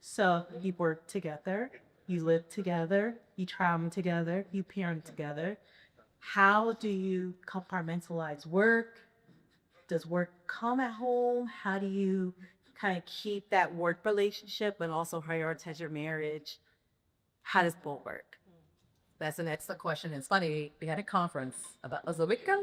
So you work together, you live together, you travel together, you parent together. How do you compartmentalize work? Does work come at home? How do you kind of keep that work relationship but also prioritize your marriage? How does both work? That's an excellent question. It's funny. We had a conference was a week ago,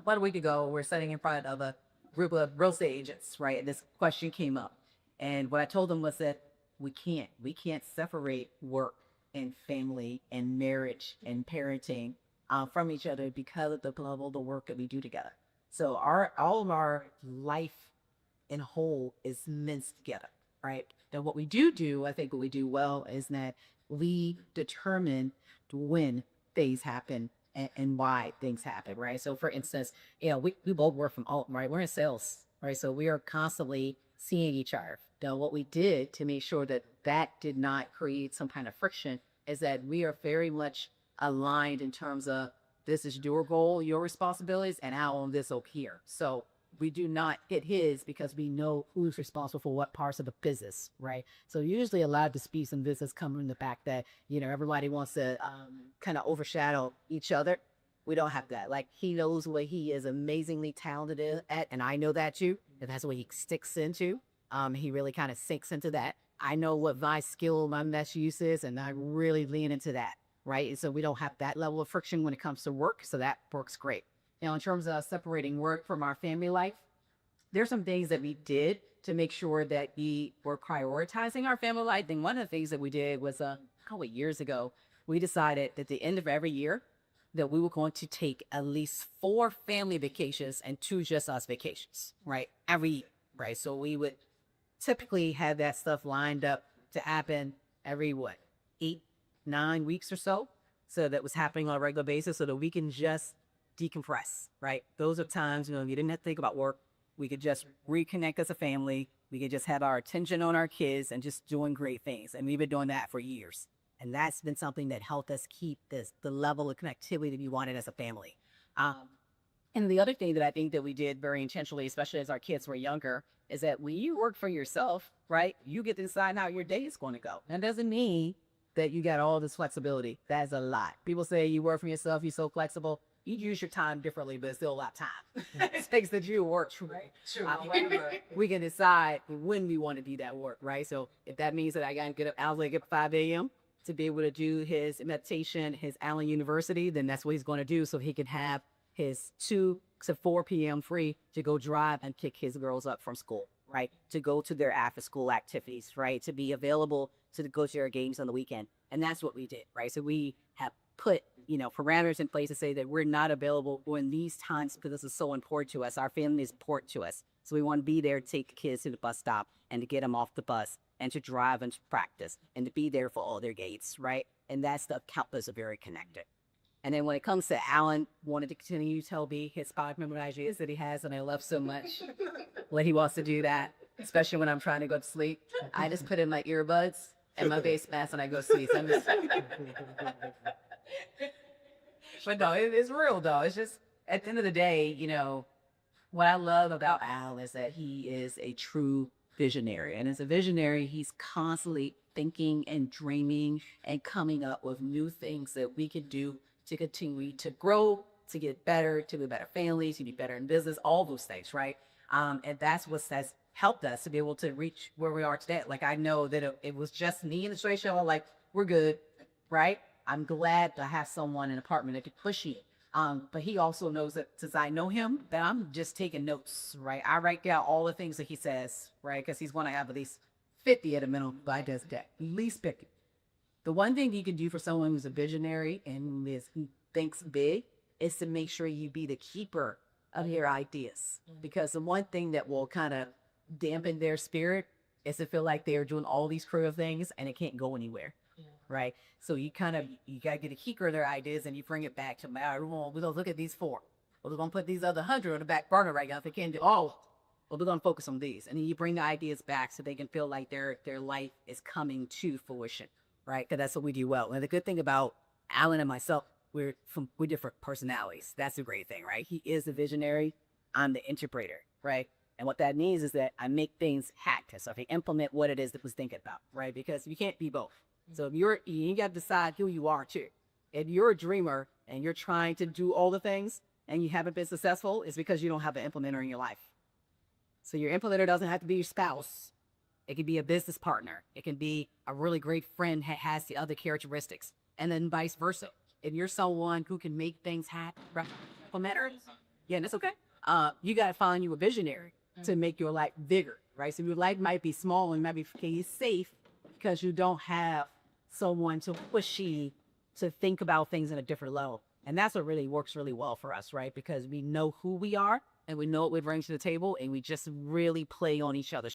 about a week ago. We're sitting in front of a group of real estate agents, right? And this question came up, and what I told them was that we can't separate work and family and marriage and parenting from each other because of the level of the work that we do together. So our all of our life in whole is minced together, right? Then what we do, I think what we do well is that we determine when things happen and why things happen, right? So for instance, we both work from home, right? We're in sales, right? So we are constantly seeing each other. Now, what we did to make sure that that did not create some kind of friction is that we are very much aligned in terms of this is your goal, your responsibilities, and I'll own this over here. So we do not hit his because we know who's responsible for what parts of the business, right? So usually a lot of disputes in business come from the fact that, everybody wants to kind of overshadow each other. We don't have that. Like he knows what he is amazingly talented at, and I know that too. And that's what he sticks into. He really kind of sinks into that. I know what my skill, my mesh use is, and I really lean into that, right? And so we don't have that level of friction when it comes to work. So that works great. In terms of separating work from our family life, there's some things that we did to make sure that we were prioritizing our family life. And one of the things that we did was a couple of years ago, we decided at the end of every year that we were going to take at least 4 family vacations and 2 just us vacations, right? Every year, right? So we would typically have that stuff lined up to happen every what, 8, 9 weeks or so. So that was happening on a regular basis so that we can just decompress, right? Those are times, you didn't have to think about work. We could just reconnect as a family. We could just have our attention on our kids and just doing great things. And we've been doing that for years. And that's been something that helped us keep the level of connectivity that we wanted as a family. And the other thing that I think that we did very intentionally, especially as our kids were younger, is that when you work for yourself, right, you get to decide how your day is going to go. That doesn't mean that you got all this flexibility. That's a lot. People say you work for yourself, you're so flexible. You use your time differently, but it's still a lot of time. It takes that you work, right? True. However, we can decide when we want to do that work, right? So if that means that I got to get up, Alex get up 5 a.m. to be able to do his meditation, his Allen University, then that's what he's going to do so he can have his 2 to 4 p.m. free to go drive and pick his girls up from school, right? To go to their after school activities, right? To be available to go to their games on the weekend. And that's what we did, right? So we have put, parameters in place to say that we're not available during these times because this is so important to us. Our family is important to us. So we want to be there to take the kids to the bus stop and to get them off the bus and to drive and to practice and to be there for all their gates, right? And that stuff kept us very connected. And then when it comes to Alan, wanted to continue to tell me his 5 member ideas that he has, and I love so much when he wants to do that, especially when I'm trying to go to sleep. I just put in my earbuds and my face mask and I go to sleep. So I'm just... But no, it's real though. It's just at the end of the day, what I love about Al is that he is a true visionary. And as a visionary, he's constantly thinking and dreaming and coming up with new things that we can do to continue to grow, to get better, to be a better family, to be better in business, all those things, right? And that's what has helped us to be able to reach where we are today. Like, I know that it was just me in the straight show. Like, we're good, right? I'm glad to have someone in an apartment that could push you. But he also knows that since I know him, that I'm just taking notes, right? I write down all the things that he says, right? Because he's going to have at least 50 at a minimum by this day, at least 50. The one thing you can do for someone who's a visionary and who thinks big is to make sure you be the keeper of your ideas. Because the one thing that will kind of dampen their spirit is to feel like they're doing all these creative things and it can't go anywhere. Right. So you got to get a keeper of their ideas and you bring it back to them. We're going to look at these 4. We're going to put these other 100 on the back burner right now. If they can't do all, we're going to focus on these. And then you bring the ideas back so they can feel like their life is coming to fruition. Right. Because that's what we do well. And the good thing about Alan and myself, we're different personalities. That's the great thing. Right. He is the visionary. I'm the interpreter. Right. And what that means is that I make things happen. So if I implement what it is that was thinking about, right? Because you can't be both. So if you got to decide who you are too. If you're a dreamer and you're trying to do all the things and you haven't been successful, it's because you don't have an implementer in your life. So your implementer doesn't have to be your spouse. It can be a business partner. It can be a really great friend that has the other characteristics, and then vice versa. If you're someone who can make things happen, implementer, yeah, that's okay. You got to find you a visionary to make your life bigger, right? So your life might be small and might be safe because you don't have someone to push you to think about things in a different level. And that's what really works really well for us, right? Because we know who we are and we know what we bring to the table, and we just really play on each other's